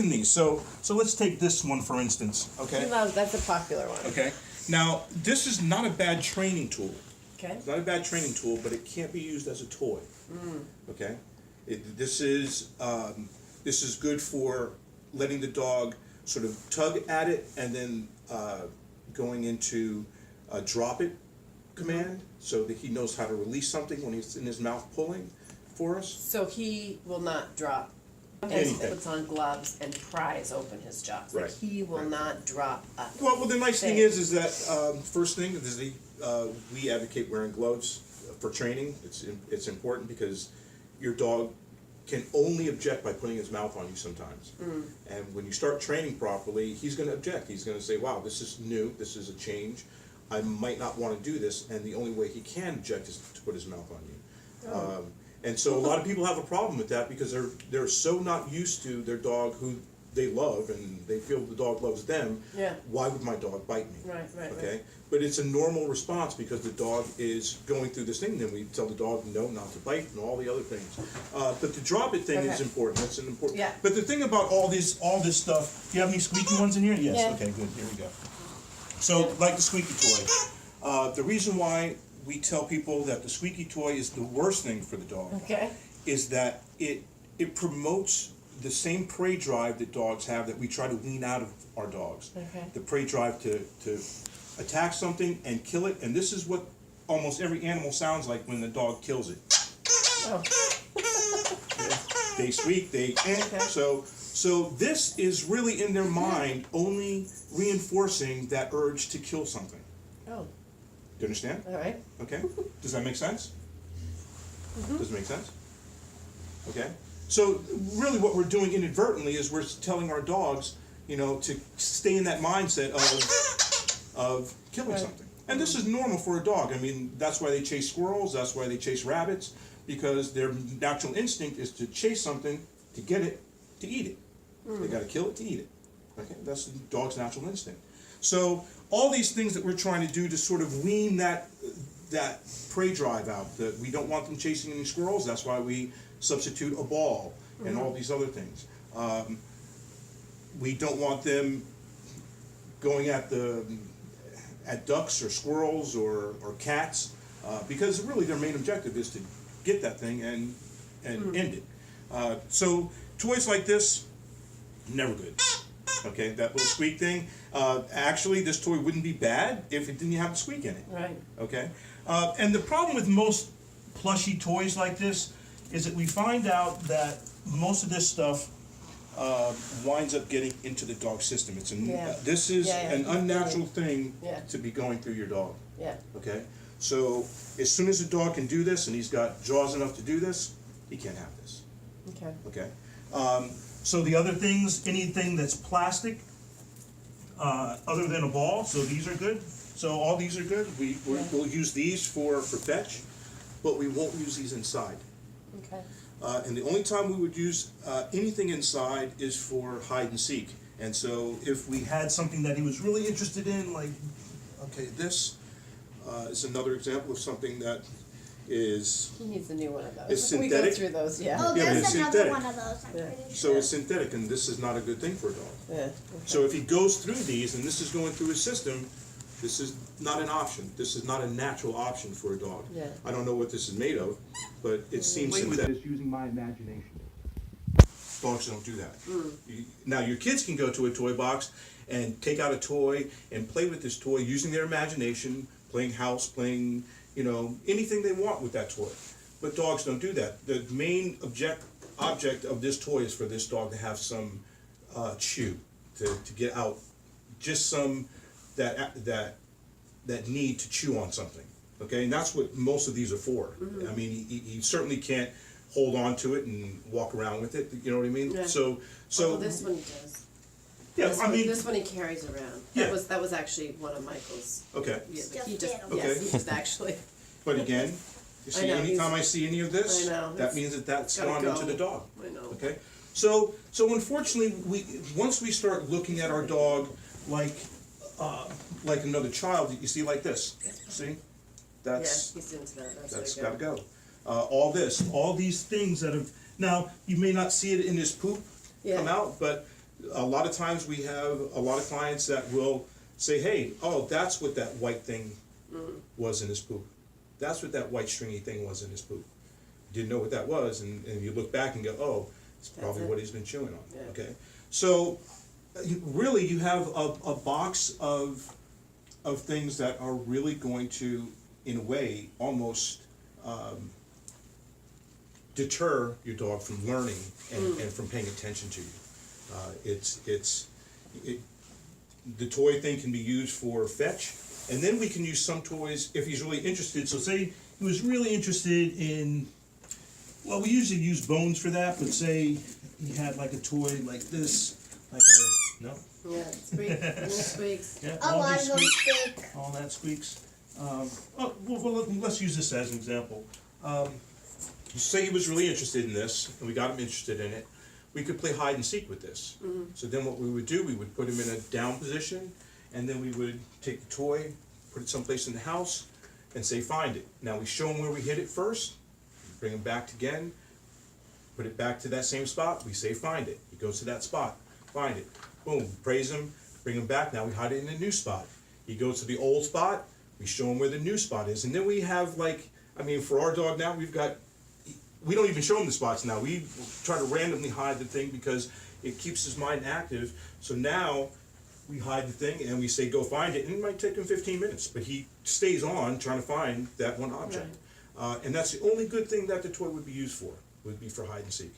in these. So let's take this one for instance. Okay. That's a popular one. Okay. Now this is not a bad training tool. Okay. It's not a bad training tool, but it can't be used as a toy. Okay. This is good for letting the dog sort of tug at it and then going into a drop it command so that he knows how to release something when he's in his mouth pulling for us. So he will not drop. Anything. And puts on gloves and pries open his jaws. Like Right. he will not drop up. Well, the nice thing is that first thing is we advocate wearing gloves for training. It's important because your dog can only object by putting his mouth on you sometimes. And when you start training properly, he's going to object. He's going to say, wow, this is new, this is a change. I might not want to do this, and the only way he can object is to put his mouth on you. And so a lot of people have a problem with that because they're so not used to their dog who they love and they feel the dog loves them. Yeah. Why would my dog bite me? Right. Okay? But it's a normal response because the dog is going through this thing. Then we tell the dog no, not to bite, and all the other things. But the drop it thing is important. That's an important. Yeah. But the thing about all this stuff. Do you have any squeaky ones in here? Yes. Yeah. Okay. Good. Here we go. So like the squeaky toy. The reason why we tell people that the squeaky toy is the worst thing for the dog Okay. is that it promotes the same prey drive that dogs have that we try to wean out of our dogs. Okay. The prey drive to attack something and kill it, and this is what almost every animal sounds like when the dog kills it. Oh. They squeak, so this is really in their mind only reinforcing that urge to kill something. Oh. Do you understand? All right. Okay. Does that make sense? Does it make sense? Okay. So really what we're doing inadvertently is we're telling our dogs, to stay in that mindset of killing something. And this is normal for a dog. I mean, that's why they chase squirrels, that's why they chase rabbits, because their natural instinct is to chase something, to get it, to eat it. They got to kill it to eat it. Okay? That's the dog's natural instinct. So all these things that we're trying to do to sort of wean that prey drive out, that we don't want them chasing any squirrels, that's why we substitute a ball and all these other things. We don't want them going at ducks or squirrels or cats, because really their main objective is to get that thing and end it. So toys like this, never good. Okay, that little squeak thing. Actually, this toy wouldn't be bad if it didn't have the squeak in it. Right. Okay, and the problem with most plushy toys like this is that we find out that most of this stuff winds up getting into the dog system. This is an unnatural thing to be going through your dog. Yeah. Okay, so as soon as the dog can do this and he's got jaws enough to do this, he can't have this. Okay. Okay. So the other things, anything that's plastic, other than a ball, so these are good. So all these are good. We'll use these for fetch, but we won't use these inside. Okay. And the only time we would use anything inside is for hide and seek. And so if we had something that he was really interested in, like, okay, this is another example of something that is... He needs a new one of those. It's We go synthetic. through those, yeah. Oh, Yeah, but there's it's another synthetic. one of those, I'm pretty So sure. it's synthetic, and this is not a good thing for a dog. Yeah. Okay. So if he goes through these, and this is going through his system, this is not an option. This is not a natural option for a dog. Yeah. I don't know what this is made of, but it seems synthetic. Just using my imagination. Dogs don't do that. Now your kids can go to a toy box and take out a toy and play with this toy using their imagination, playing house, playing, anything they want with that toy. But dogs don't do that. The main object of this toy is for this dog to have some chew, to get out just some that need to chew on something. Okay, and that's what most of these are for. I mean, he certainly can't hold on to it and walk around with it. You know what I mean? Yeah. So Well, this one he does. yeah, This I mean, this one he carries around. Yeah. That was actually one of Michael's. okay. Yeah, Just he just did 'em. Okay. yes, he just actually. But again, you see, I know, anytime I see any of this, I know, that it's means that's gotta gone go. into the dog. I know. Okay, so unfortunately, once we start looking at our dog like another child, you see like this. See, that's Yeah, he's into that. that's gotta got to go. All these things that have now you may not see it in his poop come out, but A lot of times we have a lot of clients that will say, hey, oh, that's what that white thing was in his poop. That's what that white stringy thing was in his poop. Didn't know what that was, and you look back and go, oh, it's probably what he's been chewing on, Yeah. okay? So, really, you have a box of things that are really going to, in a way, almost deter your dog from learning and from paying attention to you. The toy thing can be used for fetch, and then we can use some toys if he's really interested. So say he was really interested in, well, we usually use bones for that, but say he had like a toy like this, like a, no? Yeah, little squeaks. Yeah, A lot of them squeaks, speak. all that squeaks. Let's use this as an example. Say he was really interested in this, and we got him interested in it. We could play hide and seek with this. So then what we would do, we would put him in a down position, and then we would take the toy, put it someplace in the house, and say, find it. Now we show him where we hit it first, bring him back again, put it back to that same spot, we say, find it. He goes to that spot, find it. Boom, praise him, bring him back, now we hide it in a new spot. He goes to the old spot, we show him where the new spot is, and then we have like, I mean, for our dog now, we don't even show him the spots now. We try to randomly hide the thing because it keeps his mind active. So now we hide the thing and we say, go find it. And it might take him 15 minutes, but he stays on trying to find that one object. And that's the only good thing that the toy would be used for, would be for hide and seek.